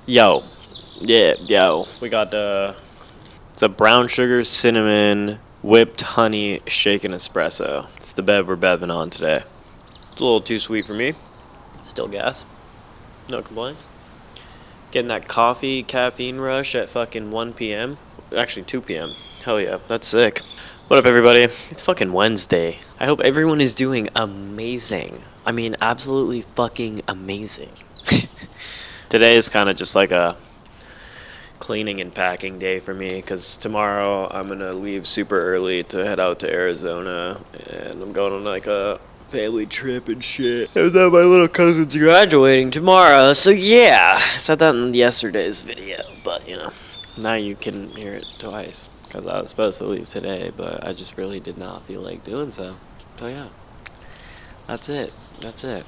Yo, we got it's a brown sugar cinnamon whipped honey shaken espresso. It's the bev we're beving on today. It's a little too sweet for me. Still gas. No complaints. Getting that coffee caffeine rush at fucking 1 p.m. Actually 2 p.m. Hell yeah, that's sick. What up, everybody? It's fucking Wednesday. I hope everyone is doing amazing. I mean, absolutely fucking amazing. Today is kind of just like a cleaning and packing day for me because tomorrow I'm gonna leave super early to head out to Arizona, and I'm going on like a family trip and shit. And then my little cousin's graduating tomorrow, so yeah, I said that in yesterday's video, but now you can hear it twice because I was supposed to leave today, but I just really did not feel like doing so. So yeah. That's it.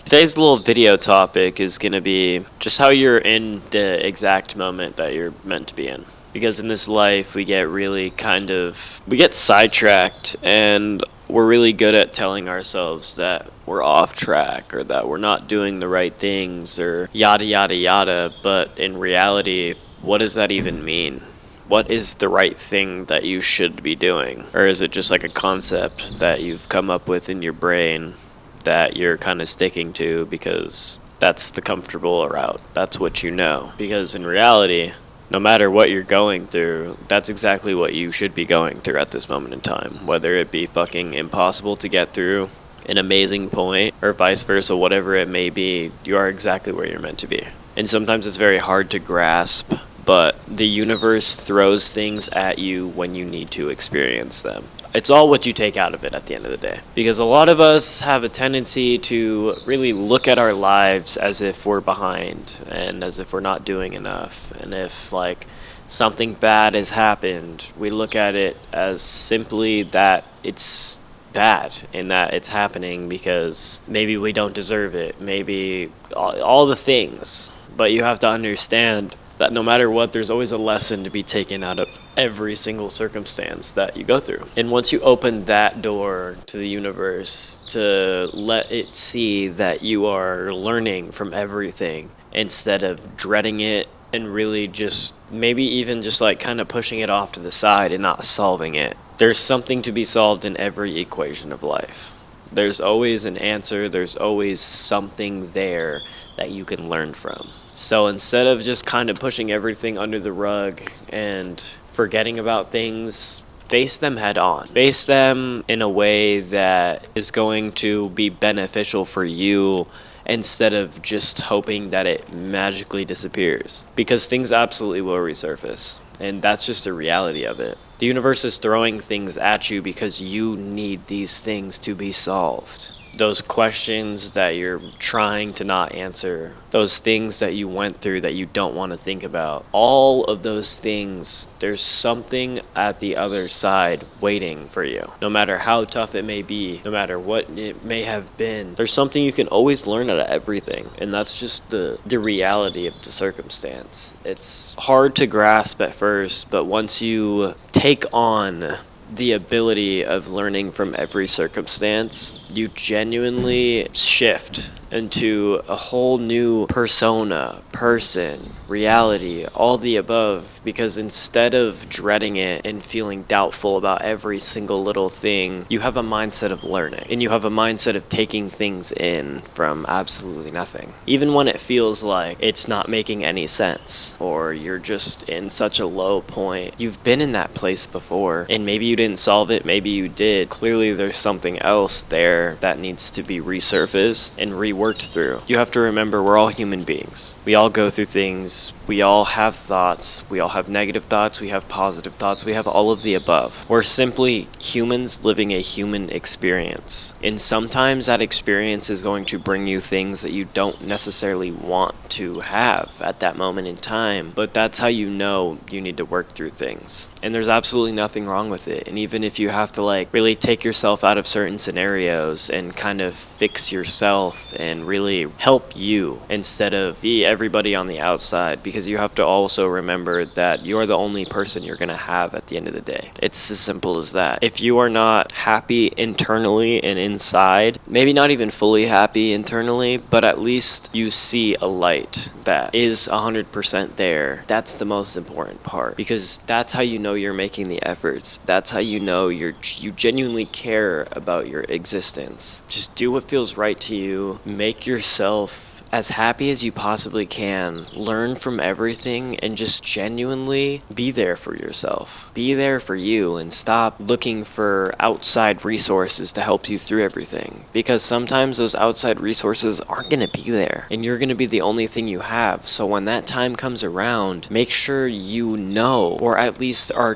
Today's little video topic is going to be just how you're in the exact moment that you're meant to be in. Because in this life, we get we get sidetracked, and we're really good at telling ourselves that we're off track or that we're not doing the right things or yada yada yada. But in reality, what does that even mean? What is the right thing that you should be doing? Or is it just like a concept that you've come up with in your brain that you're kind of sticking to because that's the comfortable route? That's what you know. Because in reality, no matter what you're going through, that's exactly what you should be going through at this moment in time. Whether it be fucking impossible to get through an amazing point or vice versa, whatever it may be, you are exactly where you're meant to be. And sometimes it's very hard to grasp, but the universe throws things at you when you need to experience them. It's all what you take out of it at the end of the day. Because a lot of us have a tendency to really look at our lives as if we're behind and as if we're not doing enough. And if, like, something bad has happened, we look at it as simply that it's bad and that it's happening because maybe we don't deserve it. Maybe all the things. But you have to understand that no matter what, there's always a lesson to be taken out of every single circumstance that you go through. And once you open that door to the universe to let it see that you are learning from everything instead of dreading it and really just maybe even just like kind of pushing it off to the side and not solving it, there's something to be solved in every equation of life. There's always an answer, there's always something there that you can learn from. So instead of just kind of pushing everything under the rug and forgetting about things, face them head on. Face them in a way that is going to be beneficial for you instead of just hoping that it magically disappears. Because things absolutely will resurface. And that's just the reality of it. The universe is throwing things at you because you need these things to be solved. Those questions that you're trying to not answer, those things that you went through that you don't want to think about, all of those things, there's something at the other side waiting for you. No matter how tough it may be, no matter what it may have been, there's something you can always learn out of everything. And that's just the reality of the circumstance. It's hard to grasp at first, but once you take on the ability of learning from every circumstance, you genuinely shift into a whole new person, reality, all the above, because instead of dreading it and feeling doubtful about every single little thing, you have a mindset of learning, and you have a mindset of taking things in from absolutely nothing. Even when it feels like it's not making any sense, or you're just in such a low point, you've been in that place before, and maybe you didn't solve it, maybe you did. Clearly there's something else there that needs to be resurfaced and reworked through. You have to remember, we're all human beings. We all go through things. We all have thoughts. We all have negative thoughts. We have positive thoughts. We have all of the above. We're simply humans living a human experience. And sometimes that experience is going to bring you things that you don't necessarily want to have at that moment in time. But that's how you know you need to work through things. And there's absolutely nothing wrong with it. And even if you have to really take yourself out of certain scenarios and kind of fix yourself and really help you instead of be everybody on the outside, because you have to also remember that you're the only person you're going to have at the end of the day. It's as simple as that. If you are not happy internally and inside, maybe not even fully happy internally, but at least you see a light that is 100% there. That's the most important part, because that's how you know you're making the efforts. That's how you know you genuinely care about your existence. Just do what feels right to you. Make yourself as happy as you possibly can. Learn from everything and just genuinely be there for yourself. Be there for you and stop looking for outside resources to help you through everything, because sometimes those outside resources aren't going to be there and you're going to be the only thing you have. So when that time comes around, make sure you know, or at least are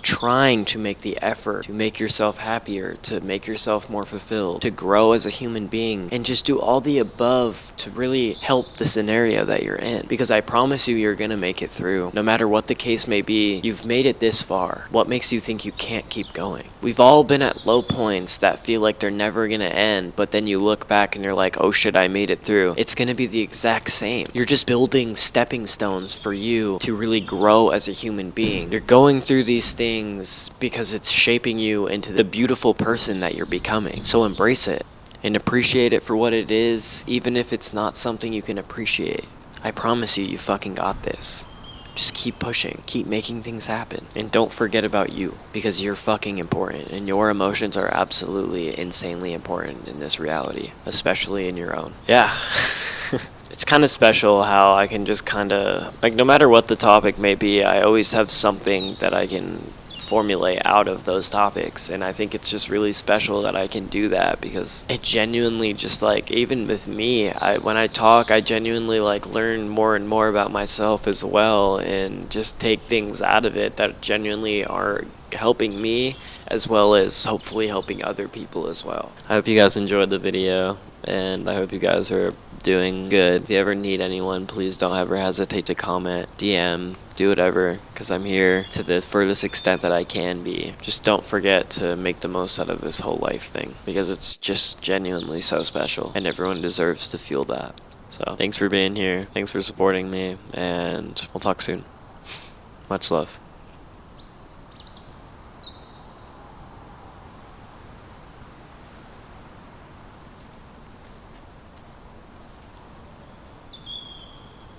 trying to make the effort to make yourself happier, to make yourself more fulfilled, to grow as a human being, and just do all the above to really help the scenario that you're in, because I promise you, you're gonna make it through. No matter what the case may be, you've made it this far. What makes you think you can't keep going? We've all been at low points that feel like they're never gonna end, but then you look back and you're like, oh shit, I made it through. It's gonna be the exact same. You're just building stepping stones for you to really grow as a human being. You're going through these things because it's shaping you into the beautiful person that you're becoming. So embrace it and appreciate it for what it is, even if it's not something you can appreciate. I promise you, you fucking got this. Just keep pushing, keep making things happen, and don't forget about you, because you're fucking important, and your emotions are absolutely insanely important in this reality, especially in your own. Yeah. It's kind of special how I can just kind of, like, no matter what the topic may be, I always have something that I can formulate out of those topics, and I think it's just really special that I can do that, because it genuinely just, like, even with me, when I talk, I genuinely, like, learn more and more about myself as well, and just take things out of it that genuinely are helping me, as well as hopefully helping other people as well. I hope you guys enjoyed the video, and I hope you guys are doing good. If you ever need anyone, please don't ever hesitate to comment, DM, do whatever, because I'm here to the furthest extent that I can be. Just don't forget to make the most out of this whole life thing, because it's just genuinely so special, and everyone deserves to feel that. So thanks for being here, thanks for supporting me, and we'll talk soon. Much love.